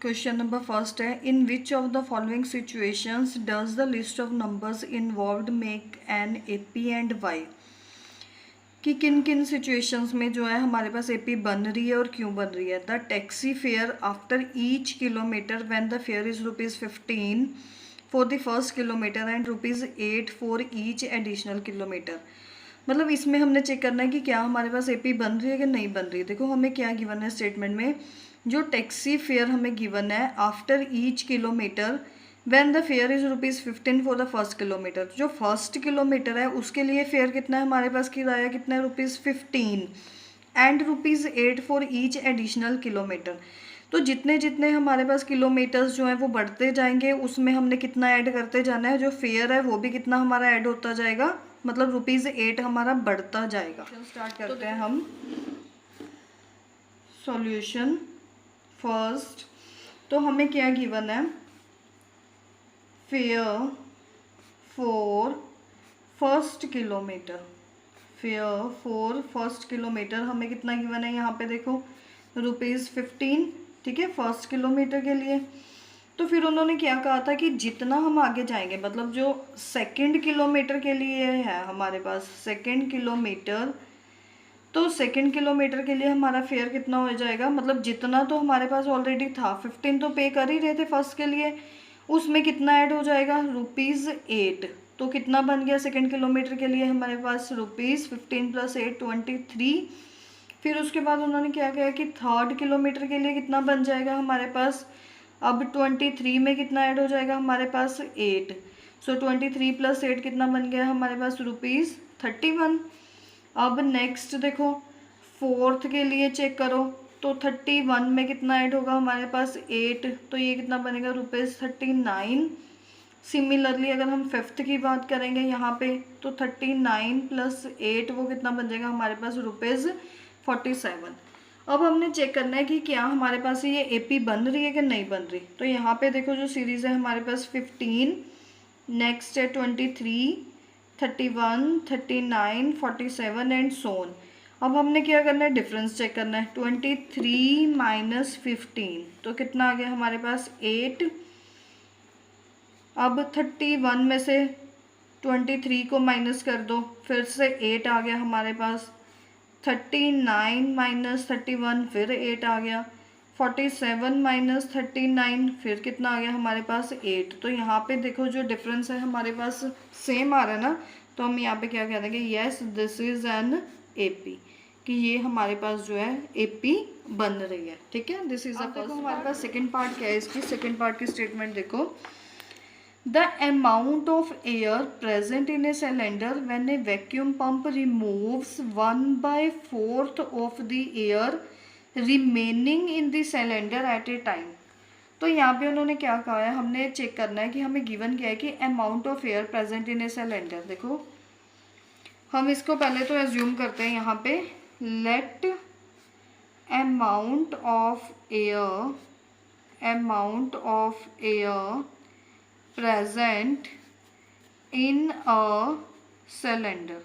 Question number first है, in which of the following situations does the list of numbers involved make an AP and why. कि किन किन situations में जो है हमारे पास एपी बन रही है और क्यों बन रही है। The taxi fare after each kilometre when the fair is ₹15 for the first kilometre and ₹8 for each additional kilometre. मतलब इसमें हमने चेक करना है कि क्या हमारे पास एपी बन रही है कि नहीं बन रही है। देखो हमें क्या गिवन है स्टेटमेंट में, जो टैक्सी फेयर हमें गिवन है after each kilometre when the fair is ₹15 for the first kilometre. जो फर्स्ट किलोमीटर है उसके लिए फेयर कितना है हमारे पास, किराया कितना है ₹15 and ₹8 for each additional kilometre. तो जितने जितने हमारे पास किलोमीटर्स जो हैं वो बढ़ते जाएंगे उसमें हमने कितना ऐड करते जाना है, जो फेयर है वो भी कितना हमारा ऐड होता जाएगा, मतलब ₹8 हमारा बढ़ता जाएगा। स्टार्ट करते हैं हम सॉल्यूशन फर्स्ट। तो हमें क्या गिवन है, fair for first kilometre, fair for first kilometre हमें कितना गिवन है यहाँ पे देखो ₹15, ठीक है, फर्स्ट किलोमीटर के लिए। तो फिर उन्होंने क्या कहा था कि जितना हम आगे जाएंगे, मतलब जो सेकंड किलोमीटर के लिए है हमारे पास सेकंड किलोमीटर, तो सेकंड किलोमीटर के लिए हमारा फेयर कितना हो जाएगा, मतलब जितना तो हमारे पास ऑलरेडी था 15 तो पे कर ही रहे थे फर्स्ट के लिए, उसमें कितना ऐड हो जाएगा ₹8। तो कितना बन गया सेकंड किलोमीटर के लिए हमारे पास ₹15 + 8 23। फिर उसके बाद उन्होंने क्या कहा कि थर्ड किलोमीटर के लिए कितना बन जाएगा हमारे पास, अब 23 में कितना ऐड हो जाएगा हमारे पास 8। सो 23 + 8 कितना बन गया हमारे पास ₹31। अब नेक्स्ट देखो फोर्थ के लिए चेक करो, तो 31 में कितना ऐड होगा हमारे पास 8, तो ये कितना बनेगा ₹39। सिमिलरली अगर हम फिफ्थ की बात करेंगे यहाँ पे, तो 39 + 8 वो कितना बन जाएगा हमारे पास ₹47। अब हमने चेक करना है कि क्या हमारे पास ये एपी बन रही है कि नहीं बन रही। तो यहाँ पे देखो जो सीरीज़ है हमारे पास 15, नेक्स्ट है 23, 31, 39, 47 एंड सोन। अब हमने क्या करना है, डिफरेंस चेक करना है। 23 - 15 तो कितना आ गया हमारे पास 8। अब 31 में से 23 को माइनस कर दो, फिर से 8 आ गया हमारे पास। 39 - 31 फिर 8 आ गया। 47 - 39 फिर कितना आ गया हमारे पास 8। तो यहाँ पे देखो जो डिफरेंस है हमारे पास सेम आ रहा है ना, तो हम यहाँ पे क्या कह देंगे, yes this is an AP, कि ये हमारे पास जो है एपी बन रही है, ठीक है। This is the first. हमारे पास सेकंड पार्ट क्या है इसकी, सेकंड पार्ट की स्टेटमेंट देखो, the amount of air present in a cylinder when a vacuum pump removes 1/4 of the air remaining in the cylinder at a time। तो यहाँ पे उन्होंने क्या कहा है, हमने चेक करना है कि हमें गिवन क्या है कि amount of air present in a cylinder. देखो हम इसको पहले तो एज्यूम करते हैं यहाँ पे, let amount of air present in a cylinder.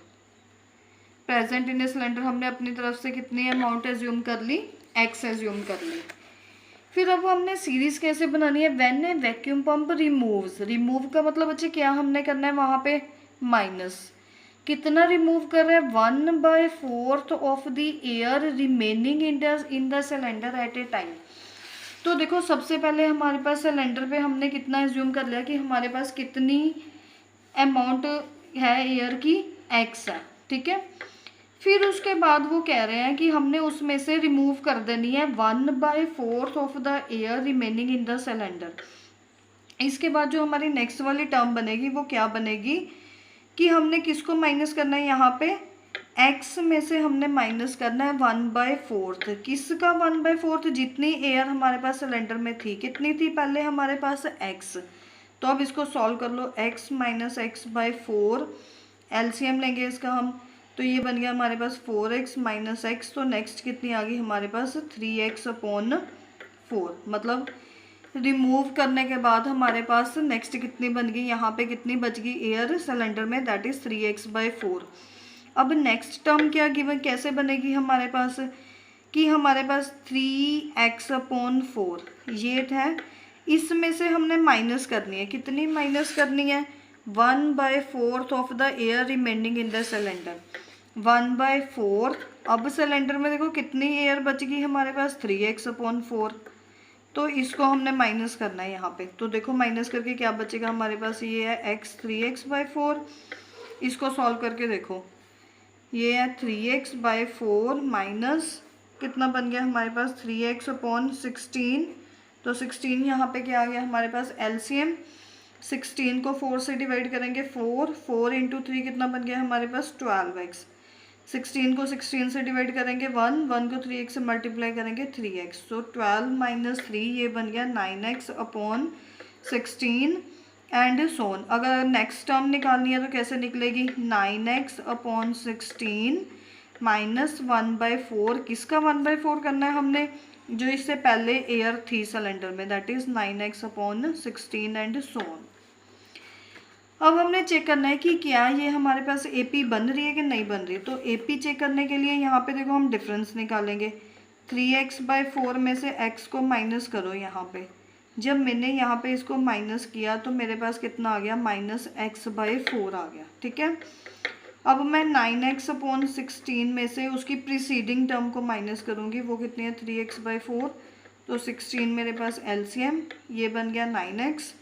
Present in a cylinder हमने अपनी तरफ से कितनी अमाउंट एज्यूम कर ली, x एज्यूम कर ली। फिर अब हमने सीरीज कैसे बनानी है, when A vacuum pump removes, remove का मतलब बच्चे क्या हमने करना है वहाँ पे माइनस, कितना रिमूव कर रहे हैं 1/4 of the air remaining in the cylinder eight A time. तो देखो सबसे पहले हमारे पास सिलेंडर पे हमने कितना एज्यूम कर लिया कि हमारे पास कितनी अमाउंट है एयर की, x है, ठीक है। फिर उसके बाद वो कह रहे हैं कि हमने उसमें से रिमूव कर देनी है 1/4 of the air remaining in the cylinder. इसके बाद जो हमारी नेक्स्ट वाली टर्म बनेगी वो क्या बनेगी कि हमने किसको माइनस करना है, यहाँ पे x में से हमने माइनस करना है 1/4। किसका 1/4, जितनी एयर हमारे पास सिलेंडर में थी, कितनी थी पहले हमारे पास x। तो अब इसको सॉल्व कर लो, x - x/4, एलसीएम लेंगे इसका हम, तो ये बन गया हमारे पास 4x - x। तो नेक्स्ट कितनी आ गई हमारे पास 3x/4। मतलब रिमूव करने के बाद हमारे पास नेक्स्ट कितनी बन गई, यहाँ पे कितनी बच गई एयर सिलेंडर में, दैट इज 3x/4। अब नेक्स्ट टर्म क्या गिवन कैसे बनेगी हमारे पास कि हमारे पास 3x/4 ये था, इसमें से हमने माइनस करनी है। कितनी माइनस करनी है? 1/4 of the air remaining in the cylinder. 1/4। अब सिलेंडर में देखो कितनी एयर बच गई हमारे पास, 3x/4। तो इसको हमने माइनस करना है यहाँ पे। तो देखो माइनस करके क्या बचेगा हमारे पास, ये है x 3x/4। इसको सॉल्व करके देखो, ये है 3x/4 माइनस कितना बन गया हमारे पास, 3x/16। तो 16 यहाँ पे क्या आ गया हमारे पास, एलसीएम। 16 को 4 से डिवाइड करेंगे, 4 इंटू 3 कितना बन गया हमारे पास, 12x। 16 को 16 से डिवाइड करेंगे 1 को 3x से मल्टीप्लाई करेंगे 3x। तो 12 माइनस 3 ये बन गया 9x/16 एंड सोन। अगर नेक्स्ट टर्म निकालनी है तो कैसे निकलेगी, 9x/16 माइनस 1/4। किसका 1/4 करना है हमने, जो इससे पहले एयर थी सिलेंडर में, दैट इज 9x/16 एंड सोन। अब हमने चेक करना है कि क्या ये हमारे पास एपी बन रही है कि नहीं बन रही है। तो एपी चेक करने के लिए यहाँ पे देखो हम डिफरेंस निकालेंगे। 3x/4 में से x को माइनस करो यहाँ पे। जब मैंने यहाँ पे इसको माइनस किया तो मेरे पास कितना आ गया, -x/4 आ गया। ठीक है, अब मैं 9x/16 में से उसकी प्रीसीडिंग टर्म को माइनस करूँगी, वो कितनी है, 3x/4। तो 16 मेरे पास एलसीएम, ये बन गया 9x।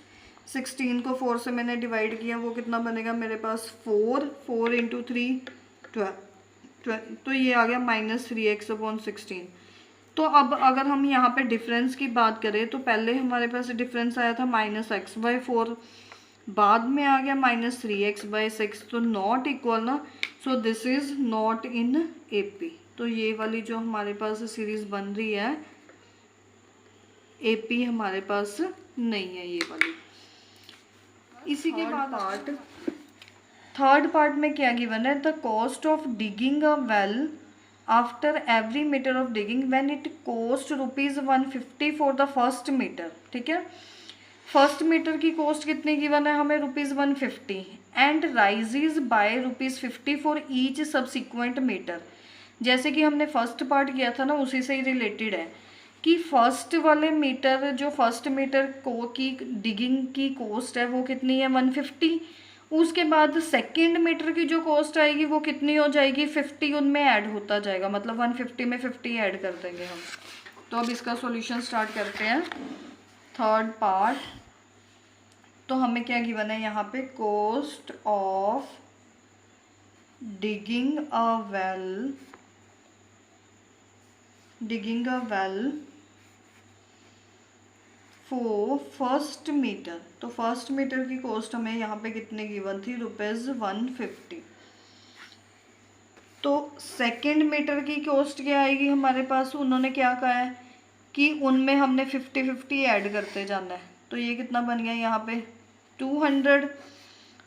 16 को 4 से मैंने डिवाइड किया, वो कितना बनेगा मेरे पास, 4 इंटू 3 12। तो ये आ गया -3x/16। तो अब अगर हम यहाँ पे डिफरेंस की बात करें तो पहले हमारे पास डिफरेंस आया था -x/4, बाद में आ गया -3x/6। तो नॉट इक्वल ना, so this is not in AP. तो ये वाली जो हमारे पास सीरीज बन रही है, एपी हमारे पास नहीं है ये वाली। इसी के बाद थर्ड पार्ट में क्या गिवन है, the cost of digging a well after every metre of digging when it cost ₹150 for the first metre. ठीक है, फर्स्ट मीटर की कॉस्ट कितनी गिवन है हमें, ₹150 and raises by ₹50 for each subsequent metre. जैसे कि हमने फर्स्ट पार्ट किया था ना, उसी से ही रिलेटेड है कि फर्स्ट वाले मीटर, जो फर्स्ट मीटर को की डिगिंग की कॉस्ट है वो कितनी है, 150। उसके बाद सेकंड मीटर की जो कॉस्ट आएगी वो कितनी हो जाएगी, 50 उनमें ऐड होता जाएगा, मतलब 150 में 50 ऐड कर देंगे हम। तो अब इसका सॉल्यूशन स्टार्ट करते हैं। थर्ड पार्ट, तो हमें क्या गिवन है यहाँ पे, cost of digging a well for first metre. तो फर्स्ट मीटर की कॉस्ट हमें यहाँ पे कितने गिवन थी, ₹150। तो सेकंड मीटर की कॉस्ट क्या आएगी हमारे पास, उन्होंने क्या कहा है कि उनमें हमने 50-50 ऐड करते जाना है। तो ये कितना बन गया यहाँ पे, 200।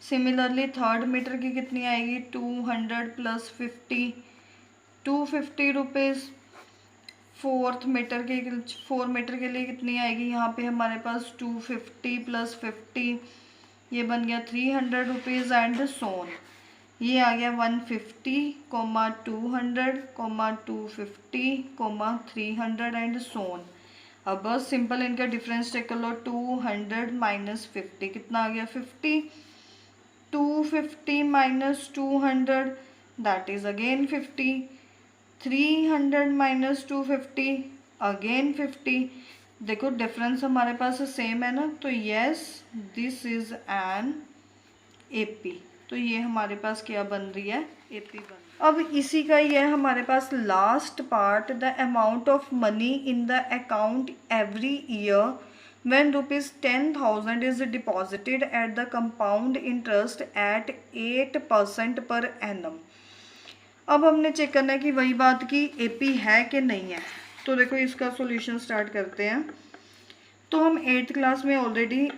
सिमिलरली थर्ड मीटर की कितनी आएगी, 200 + 50, 250 रुपीज़। फोर मीटर के लिए कितनी आएगी यहाँ पे हमारे पास, 250 + 50, ये बन गया 300 रुपीज़ एंड सोन। ये आ गया 150, 200, 250, 300 एंड सोन। अब बस सिंपल इनका डिफरेंस चेक कर लो, 200 माइनस 50 कितना आ गया, 50। 250 minus 200 that is again 50। 300 minus 250 again 50। देखो डिफरेंस हमारे पास सेम है ना, तो yes this is an AP. तो ये हमारे पास क्या बन रही है, एपी बन। अब इसी का ये है हमारे पास last part, the amount of money in the account every year when ₹10,000 is deposited at the compound interest at 8% per annum। अब हमने चेक करना है कि वही बात की एपी है कि नहीं है। तो देखो इसका सॉल्यूशन स्टार्ट करते हैं। तो हम 8th क्लास में ऑलरेडी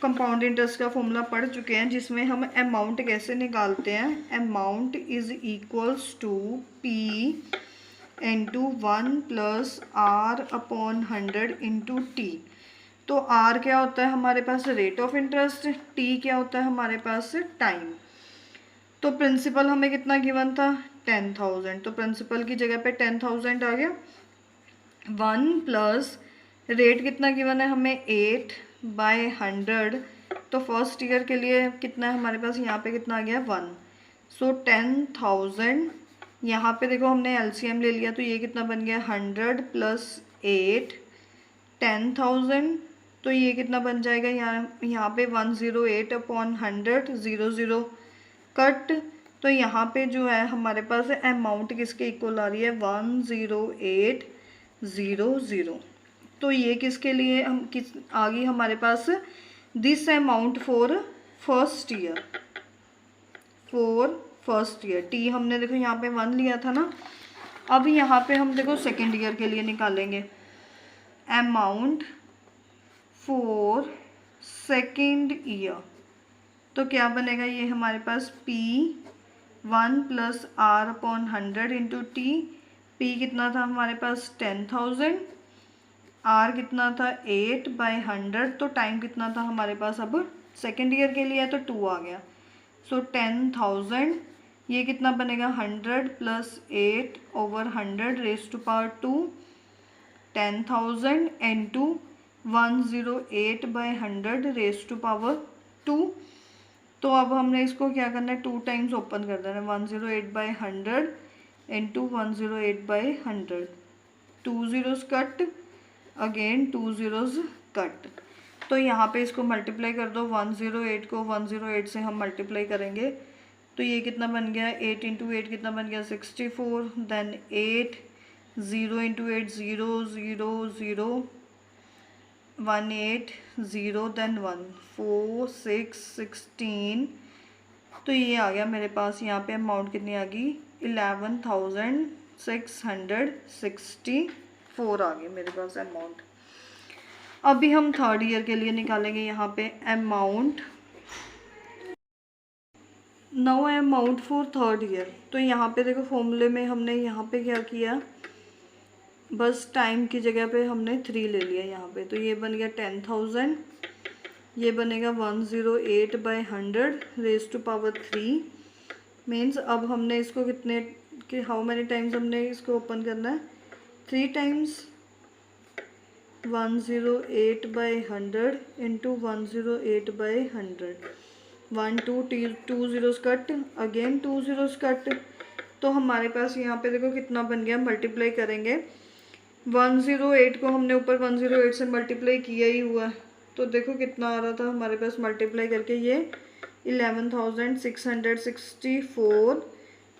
कंपाउंड इंटरेस्ट का फॉर्मूला पढ़ चुके हैं, जिसमें हम अमाउंट कैसे निकालते हैं, amount is equals to P into 1 + R/100 into T। तो R क्या होता है हमारे पास, रेट ऑफ इंटरेस्ट, T क्या होता है हमारे पास, टाइम। तो प्रिंसिपल हमें कितना गिवन था, 10,000। तो प्रिंसिपल की जगह पे 10,000 आ गया। 1 प्लस रेट कितना गिवन है हमें 8/100, तो फर्स्ट ईयर के लिए कितना है हमारे पास, यहाँ पे कितना आ गया 1, सो 10,000। यहाँ पे देखो हमने एलसीएम ले लिया तो ये कितना बन गया 100 प्लस 8, 10,000, तो ये कितना बन जाएगा, यहाँ पे 108/100, 0 कट, तो यहाँ पे जो है हमारे पास अमाउंट किसके इक्वल आ रही है 10800। तो ये किसके लिए हम किस आ गई हमारे पास, this amount for first year, T हमने देखो यहाँ पे 1 लिया था ना। अब यहाँ पे हम देखो सेकेंड ईयर के लिए निकालेंगे अमाउंट फॉर सेकेंड ईयर, तो क्या बनेगा ये हमारे पास P1 plus R/100 into T. P कितना था हमारे पास 10,000, R कितना था 8/100, तो टाइम कितना था हमारे पास, अब सेकेंड ईयर के लिए तो 2 आ गया, सो 10,000, ये कितना बनेगा 100 plus 8/100 raise to power 2, 10,000 into 108/100 raise to power 2। तो अब हमने इसको क्या करना है 2 टाइम्स ओपन कर देना है, 108/100 into 108/100, 2 zeros cut, again 2 zeros cut, तो यहाँ पे इसको मल्टीप्लाई कर दो, 108 को 108 से हम मल्टीप्लाई करेंगे तो ये कितना बन गया 8 इंटू 8 कितना बन गया 64, देन 8, 0 इंटू 8 0 0 0, 1 8 0, देन 1 4 6 16, तो ये आ गया मेरे पास यहाँ पे अमाउंट कितनी आ गई 11,664 आ गई मेरे पास अमाउंट। अभी हम थर्ड ईयर के लिए निकालेंगे यहाँ पे amount, now amount for third year. तो यहाँ पे देखो फॉर्मूले में हमने यहाँ पे क्या किया, बस टाइम की जगह पे हमने 3 ले लिया यहाँ पे, तो ये बन गया 10,000, ये बनेगा 108/100 रेज़ टू पावर 3, मीन्स अब हमने इसको कितने कि हाउ मैनी टाइम्स हमने इसको ओपन करना है 3 times, 108/100 into 108/100, 1 2 zeros cut, again 2 zeros cut, तो हमारे पास यहाँ पे देखो कितना बन गया, मल्टीप्लाई करेंगे 108 को हमने ऊपर 108 से मल्टीप्लाई किया ही हुआ है, तो देखो कितना आ रहा था हमारे पास मल्टीप्लाई करके, ये 11,664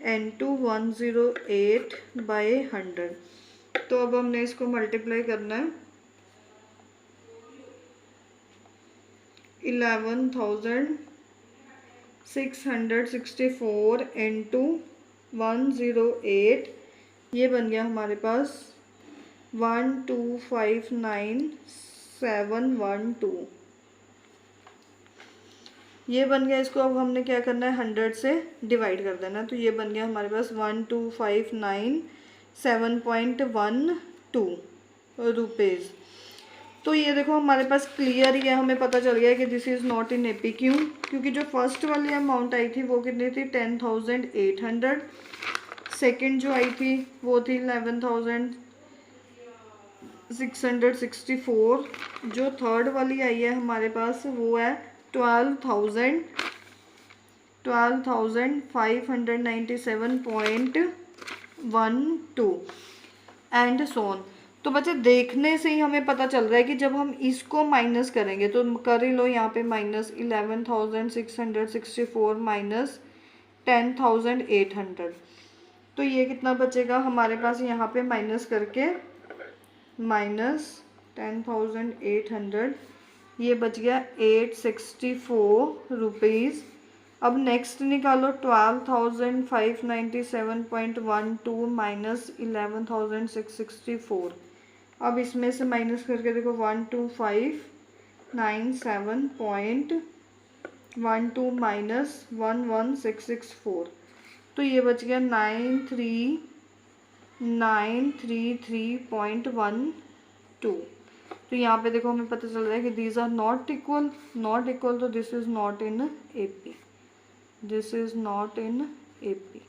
इंटू 108/100, तो अब हमने इसको मल्टीप्लाई करना है 11,664 इंटू 108, ये बन गया हमारे पास 1259712, ये बन गया। इसको अब हमने क्या करना है 100 से डिवाइड कर देना, तो ये बन गया हमारे पास 12597.12 रुपीज़। तो ये देखो हमारे पास क्लियर ही है, हमें पता चल गया कि this is not in AP. क्यों? क्योंकि जो फर्स्ट वाली अमाउंट आई थी वो कितनी थी 10,800, सेकंड जो आई थी वो थी 11,664, जो थर्ड वाली आई है हमारे पास वो है 12,597.12 एंड सोन। तो बच्चे देखने से ही हमें पता चल रहा है कि जब हम इसको माइनस करेंगे, तो कर ही लो यहाँ पे माइनस 11,664 माइनस 10,800, तो ये कितना बचेगा हमारे पास यहाँ पे माइनस करके माइनस 10,800, ये बच गया 864 रुपीज़। अब नेक्स्ट निकालो 12,597.12 माइनस 11,664, अब इसमें से माइनस करके देखो 12597.12 माइनस 11,664, तो ये बच गया 93,933.12। तो यहाँ पे देखो हमें पता चल रहा है कि दीज आर नॉट इक्वल, तो this is not in AP, this is not in AP.